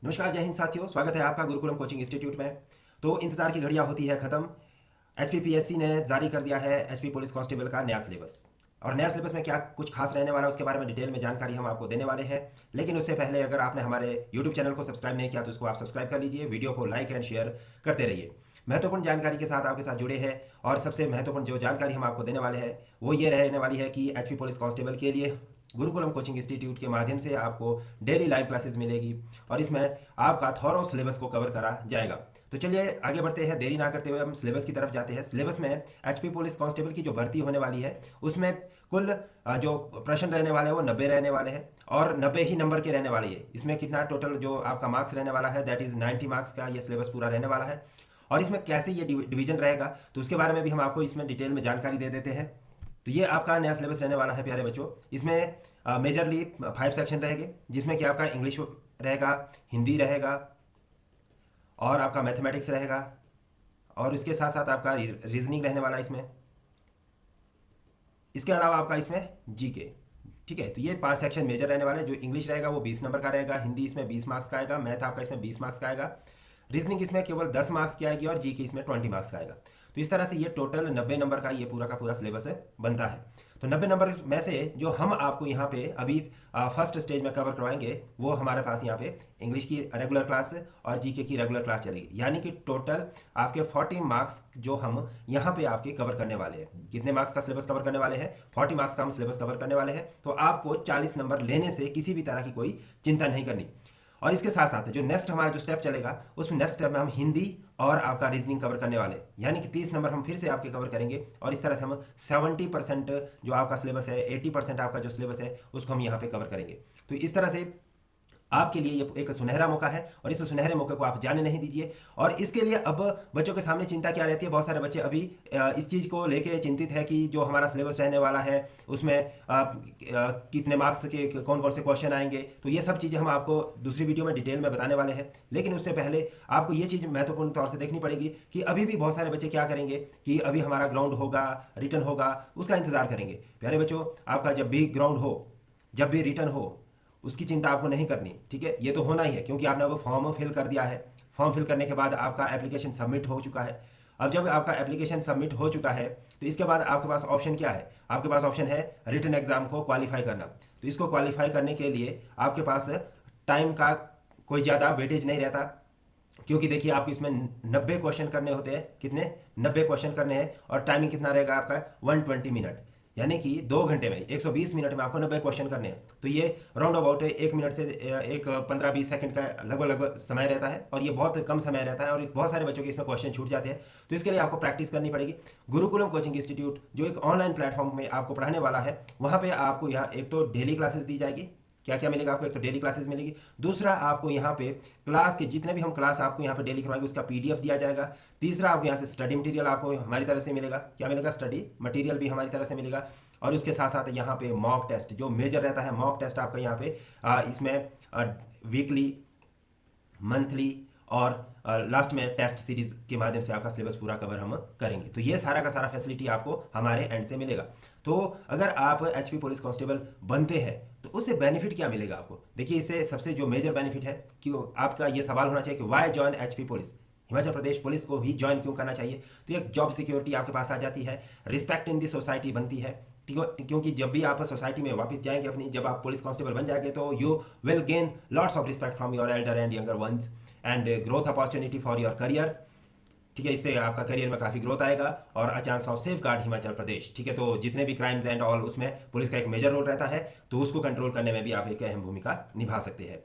नमस्कार, जय हिंद साथियों। स्वागत है आपका गुरुकुलम कोचिंग इंस्टीट्यूट में। तो इंतजार की घड़ियां होती है ख़त्म। एचपीपीएससी ने जारी कर दिया है एचपी पुलिस कांस्टेबल का नया सिलेबस। और नया सिलेबस में क्या कुछ खास रहने वाला है उसके बारे में डिटेल में जानकारी हम आपको देने वाले हैं। लेकिन उससे पहले अगर आपने हमारे यूट्यूब चैनल को सब्सक्राइब नहीं किया तो उसको आप सब्सक्राइब कर लीजिए, वीडियो को लाइक एंड शेयर करते रहिए। महत्वपूर्ण जानकारी के साथ आपके साथ जुड़े हैं और सबसे महत्वपूर्ण जो जानकारी हम आपको देने वाले हैं वो ये रहने वाली है कि एचपी पुलिस कांस्टेबल के लिए गुरुकुलम कोचिंग इंस्टीट्यूट के माध्यम से आपको डेली लाइव क्लासेस मिलेगी और इसमें आपका थॉरो सिलेबस को कवर करा जाएगा। तो चलिए आगे बढ़ते हैं, देरी ना करते हुए हम सिलेबस की तरफ जाते हैं। सिलेबस में एचपी पुलिस कांस्टेबल की जो भर्ती होने वाली है उसमें कुल जो प्रश्न रहने वाले हैं वो 90 रहने वाले हैं और 90 ही नंबर के रहने वाले हैं। इसमें कितना टोटल जो आपका मार्क्स रहने वाला है दैट इज़ 90 मार्क्स का ये सिलेबस पूरा रहने वाला है। और इसमें कैसे ये डिवीजन रहेगा तो उसके बारे में भी हम आपको इसमें डिटेल में जानकारी दे देते हैं। तो ये आपका नया सिलेबस रहने वाला है प्यारे बच्चों। इसमें मेजरली 5 सेक्शन रहेंगे जिसमें कि आपका इंग्लिश रहेगा, हिंदी रहेगा और आपका मैथमेटिक्स रहेगा और उसके साथ साथ आपका रीजनिंग रहने वाला है इसमें। इसके अलावा आपका इसमें जीके। ठीक है, तो ये 5 सेक्शन मेजर रहने वाले हैं। जो इंग्लिश रहेगा वो 20 नंबर का रहेगा, हिंदी इसमें 20 मार्क्स का आएगा, मैथ आपका इसमें 20 मार्क्स का आएगा, रीजनिंग इसमें केवल 10 मार्क्स की आएगी और जीके इसमें 20 मार्क्स का आएगा। तो इस तरह से ये टोटल 90 नंबर का ये पूरा का पूरा सिलेबस बनता है। तो 90 नंबर में से जो हम आपको यहाँ पे अभी फर्स्ट स्टेज में कवर करवाएंगे वो हमारे पास यहाँ पे इंग्लिश की रेगुलर क्लास और जीके की रेगुलर क्लास चलेगी। यानी कि टोटल आपके 40 मार्क्स जो हम यहाँ पे आपके कवर करने वाले हैं। कितने मार्क्स का सिलेबस कवर करने वाले हैं? 40 मार्क्स का हम सिलेबस कवर करने वाले हैं। तो आपको 40 नंबर लेने से किसी भी तरह की कोई चिंता नहीं करनी। और इसके साथ साथ जो नेक्स्ट हमारा जो स्टेप चलेगा उस नेक्स्ट स्टेप में हम हिंदी और आपका रीजनिंग कवर करने वाले, यानी कि 30 नंबर हम फिर से आपके कवर करेंगे और इस तरह से हम 70% जो आपका सिलेबस है, 80% आपका जो सिलेबस है उसको हम यहाँ पे कवर करेंगे। तो इस तरह से आपके लिए ये एक सुनहरा मौका है और इस सुनहरे मौके को आप जाने नहीं दीजिए। और इसके लिए अब बच्चों के सामने चिंता क्या रहती है, बहुत सारे बच्चे अभी इस चीज़ को लेके चिंतित है कि जो हमारा सिलेबस रहने वाला है उसमें कितने मार्क्स के कौन कौन से क्वेश्चन आएंगे। तो ये सब चीज़ें हम आपको दूसरी वीडियो में डिटेल में बताने वाले हैं। लेकिन उससे पहले आपको ये चीज़ महत्वपूर्ण तौर से देखनी पड़ेगी कि अभी भी बहुत सारे बच्चे क्या करेंगे कि अभी हमारा ग्राउंड होगा, रिटर्न होगा, उसका इंतजार करेंगे। प्यारे बच्चों, आपका जब भी ग्राउंड हो, जब भी रिटर्न हो, उसकी चिंता आपको नहीं करनी। ठीक है, ये तो होना ही है क्योंकि आपने वो फॉर्म फिल कर दिया है। फॉर्म फिल करने के बाद आपका एप्लीकेशन सबमिट हो चुका है। अब जब आपका एप्लीकेशन सबमिट हो चुका है तो इसके बाद आपके पास ऑप्शन क्या है? आपके पास ऑप्शन है रिटन एग्जाम को क्वालिफाई करना। तो इसको क्वालिफाई करने के लिए आपके पास टाइम का कोई ज़्यादा वेटेज नहीं रहता, क्योंकि देखिए आपको इसमें 90 क्वेश्चन करने होते हैं। कितने? 90 क्वेश्चन करने हैं और टाइमिंग कितना रहेगा आपका? 120 मिनट, यानी कि 2 घंटे में 120 मिनट में आपको 90 क्वेश्चन करने हैं। तो ये राउंड अबाउट 1 मिनट से एक 15-20 सेकंड का लगभग समय रहता है और ये बहुत कम समय रहता है और बहुत सारे बच्चों के इसमें क्वेश्चन छूट जाते हैं। तो इसके लिए आपको प्रैक्टिस करनी पड़ेगी। गुरुकुलम कोचिंग इंस्टीट्यूट जो एक ऑनलाइन प्लेटफॉर्म में आपको पढ़ाने वाला है, वहाँ पर आपको यहाँ एक तो डेली क्लासेस दी जाएगी। क्या क्या मिलेगा आपको? एक तो डेली क्लासेस मिलेगी, दूसरा आपको यहाँ पे क्लास के जितने भी हम क्लास आपको यहाँ पे डेली करवाएंगे उसका पीडीएफ दिया जाएगा, तीसरा आपको यहाँ से स्टडी मटेरियल आपको हमारी तरफ से मिलेगा। क्या मिलेगा? स्टडी मटेरियल भी हमारी तरफ से मिलेगा। और उसके साथ साथ यहाँ पे मॉक टेस्ट जो मेजर रहता है, मॉक टेस्ट आपका यहाँ पे इसमें वीकली, मंथली और लास्ट में टेस्ट सीरीज के माध्यम से आपका सिलेबस पूरा कवर हम करेंगे। तो ये सारा का सारा फैसिलिटी आपको हमारे एंड से मिलेगा। तो अगर आप एचपी पुलिस कांस्टेबल बनते हैं तो उससे बेनिफिट क्या मिलेगा आपको? देखिए, इससे सबसे जो मेजर बेनिफिट है कि आपका ये सवाल होना चाहिए कि why join HP police, Himachal Pradesh police को ही ज्वाइन क्यों करना चाहिए? तो एक जॉब सिक्योरिटी आपके पास आ जाती है, रिस्पेक्ट इन दी सोसाइटी बनती है। क्योंकि जब भी आप सोसाइटी में वापस जाएंगे अपनी, जब आप पुलिस कांस्टेबल बन जाएंगे तो you will gain lots of respect from your Elder and younger once and growth opportunity for your career. ठीक है, इससे आपका करियर में काफ़ी ग्रोथ आएगा और a chance of safeguard Himachal Pradesh. ठीक है, तो जितने भी क्राइम्स एंड ऑल उसमें पुलिस का एक मेजर रोल रहता है, तो उसको कंट्रोल करने में भी आप एक अहम भूमिका निभा सकते हैं।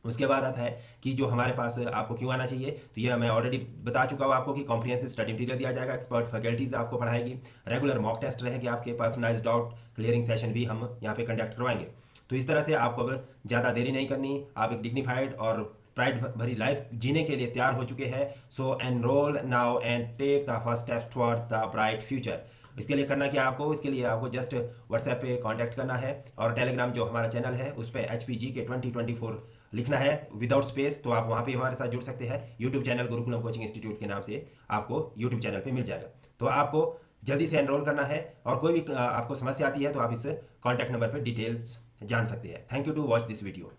उसके बाद आता है कि जो हमारे पास आपको क्यों आना चाहिए, तो ये मैं ऑलरेडी बता चुका हूँ आपको कि कॉम्प्रिहेंसिव स्टडी मटीरियल दिया जाएगा, एक्सपर्ट फैकल्टीज आपको पढ़ाएगी, रेगुलर मॉक टेस्ट रहेगी आपके, पर्सनलाइज्ड डाउट क्लियरिंग सेशन भी हम यहाँ पे कंडक्ट करवाएंगे। तो इस तरह से आपको अब ज़्यादा देरी नहीं करनी, आप एक डिग्निफाइड और प्राइड भरी लाइफ जीने के लिए तैयार हो चुके हैं। So enrol now and take the first step towards the bright future. इसके लिए करना क्या आपको? इसके लिए आपको जस्ट व्हाट्सएप पे कांटेक्ट करना है और टेलीग्राम जो हमारा चैनल है उस पर HPG के 2024 लिखना है विदाउट स्पेस, तो आप वहाँ पे हमारे साथ जुड़ सकते हैं। YouTube channel Gurukulam coaching institute के नाम से आपको यूट्यूब चैनल पे मिल जाएगा। तो आपको जल्दी से एनरोल करना है और कोई भी आपको समस्या आती है तो आप इस कॉन्टैक्ट नंबर पर डिटेल्स जान सकते हैं। Thank you to watch this video.